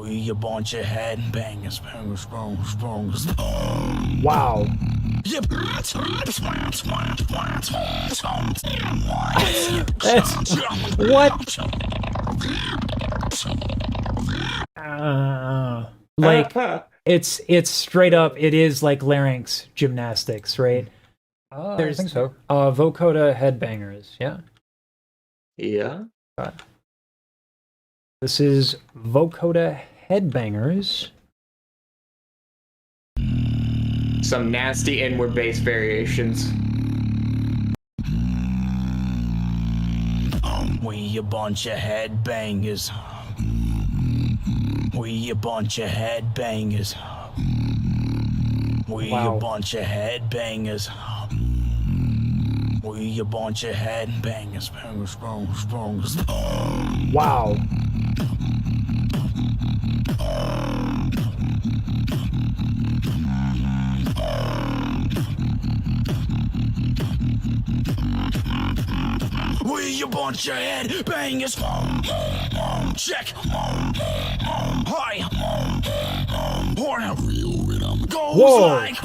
We a bunch of headbangers, bangers, bangers, bangers. Wow. That's what? Like it's straight up. It is like larynx gymnastics, right? I think so. Vocodah Headbangers. Yeah. Yeah. This is Vocodah Headbangers. Some nasty inward bass variations. We a bunch of headbangers. We a bunch of headbangers. We Wow. a bunch of headbangers. We a bunch of headbangers, bangers, bangers, bangers. Wow. We a bunch of headbangers. Check. Hi. Horn. Real rhythm goes Whoa. like.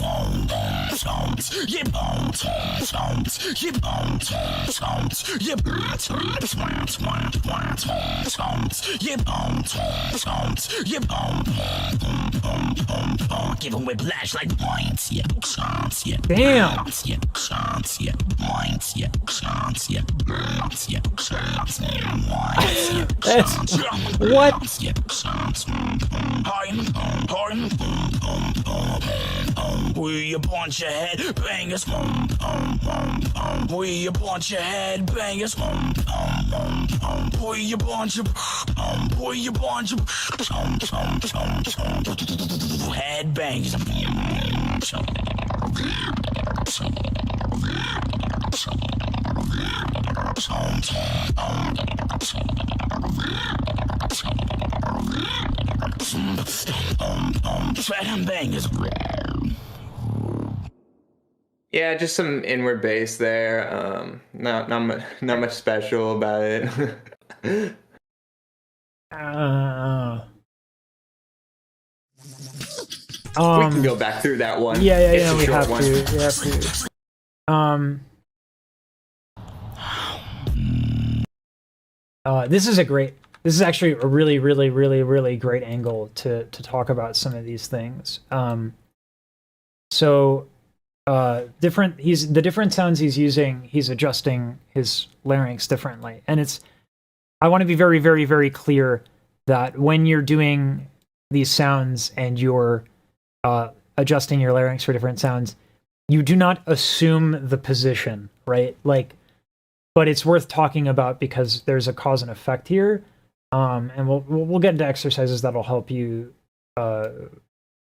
Give him whiplash like points. Damn. That's what? We a bunch of headbangers. We a bunch of headbangers. We a bunch of headbangers. Headbangers. Yeah, just some inward bass there. Not much special about it. We can go back through that one. Yeah, It's a we short have one. to. We have to. This is actually a really great angle to talk about some of these things. The different sounds he's using, he's adjusting his larynx differently. And I want to be very clear that when you're doing these sounds and you're adjusting your larynx for different sounds, you do not assume the position, right? But it's worth talking about because there's a cause and effect here. And we'll get into exercises that'll help you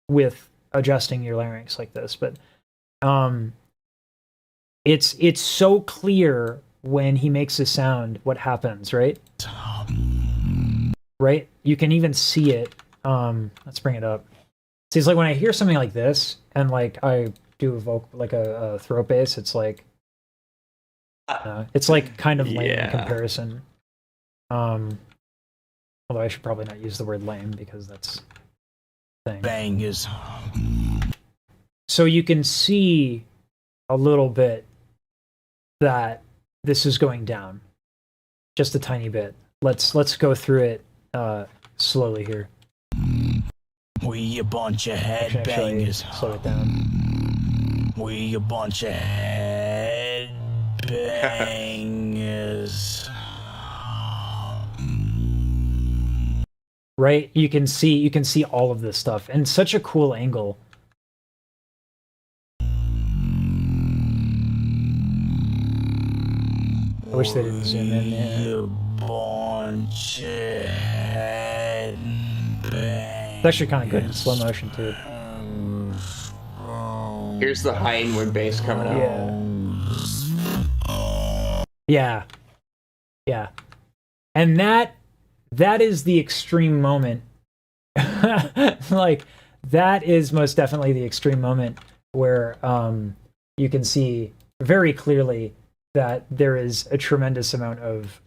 with adjusting your larynx like this. But it's so clear when he makes a sound what happens, right? Right? You can even see it. Let's bring it up. See, it's like when I hear something like this and like I do a throat bass, it's like kind of lame in comparison. Although I should probably not use the word lame because that's the thing. Bangers. So you can see a little bit that this is going down, just a tiny bit. Let's go through it slowly here. We a bunch of Actually, headbangers. slow it down. We a bunch of headbangers. Right? You can see all of this stuff, and such a cool angle. I wish they didn't zoom in there. Bunch of headbangers. It's actually kind of good in slow motion too. Here's the high inward bass coming up. Yeah. And that is the extreme moment. Like, that is most definitely the extreme moment where you can see very clearly that there is a tremendous amount of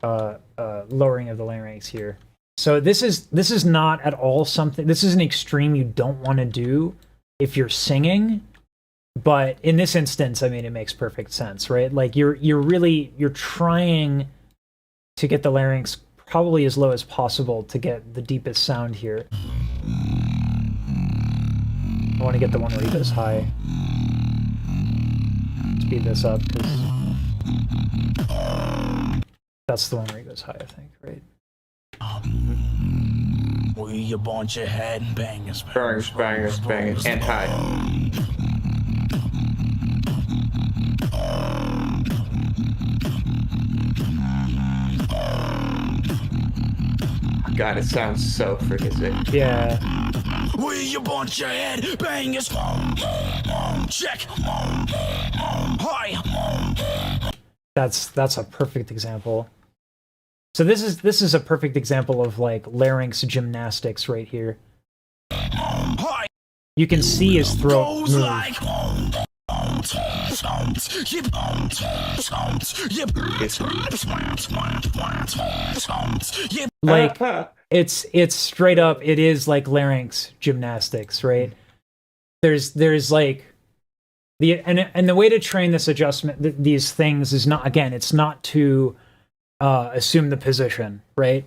lowering of the larynx here. So this is not at all something. This is an extreme you don't want to do if you're singing. But in this instance, I mean, it makes perfect sense, right? Like you're trying to get the larynx probably as low as possible to get the deepest sound here. I want to get the one where he goes high. Speed this up because that's the one where he goes high, I think, right? We a bunch of headbangers, Bangers, and high. God, it sounds so freaking sick. Yeah. We a bunch of headbangers. Check. Hi. That's a perfect example. So this is a perfect example of like larynx gymnastics right here. Hi. You can see his throat Goes move. like. Like it's straight up, it is like larynx gymnastics, right? There's like and the way to train this adjustment, these things, is not, again, it's not to assume the position, right?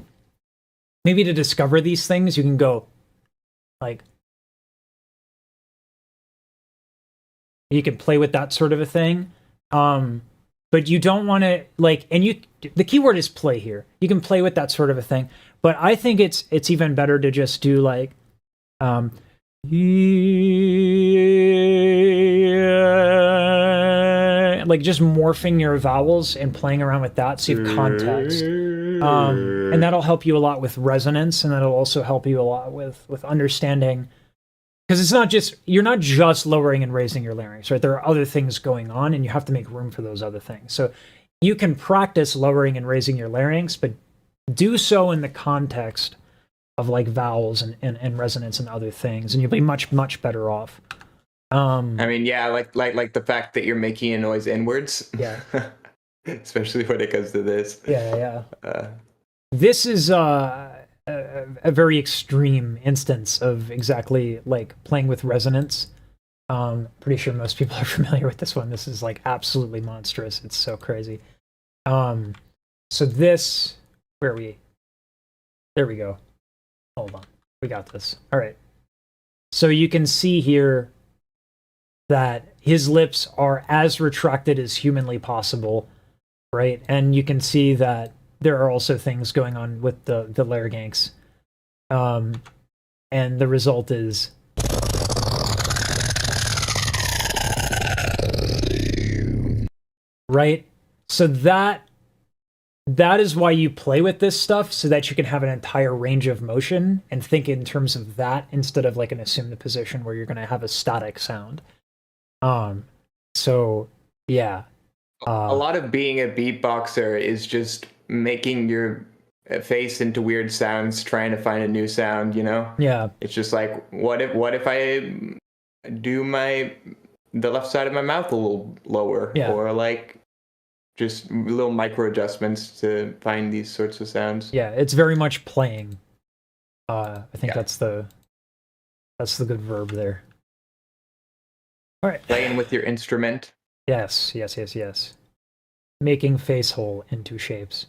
Maybe to discover these things, you can go like, you can play with that sort of a thing. But you don't want to like, and the keyword is play here. You can play with that sort of a thing, but I think it's even better to just do like, like just morphing your vowels and playing around with that so you have context. And that'll help you a lot with resonance, and that'll also help you a lot with understanding, because it's not just, you're not just lowering and raising your larynx, right? There are other things going on, and you have to make room for those other things. So you can practice lowering and raising your larynx, but do so in the context of like vowels and resonance and other things, and you'll be much better off. I mean, yeah, like the fact that you're making a noise inwards. Yeah. Especially when it comes to this. Yeah. This is a very extreme instance of exactly like playing with resonance. Pretty sure most people are familiar with this one. This is like absolutely monstrous. It's so crazy. So this, where are we? There we go. Hold on. We got this. All right. So you can see here that his lips are as retracted as humanly possible, right? And you can see that there are also things going on with the larynx. And the result is right. So that is why you play with this stuff, so that you can have an entire range of motion and think in terms of that instead of like an assumed position where you're going to have a static sound. So yeah. A lot of being a beatboxer is just making your face into weird sounds, trying to find a new sound, you know? Yeah. It's just like, what if I do the left side of my mouth a little lower, or like just little micro adjustments to find these sorts of sounds. Yeah, it's very much playing. I think that's the good verb there. All right. Playing with your instrument. Yes. Making face hole into shapes.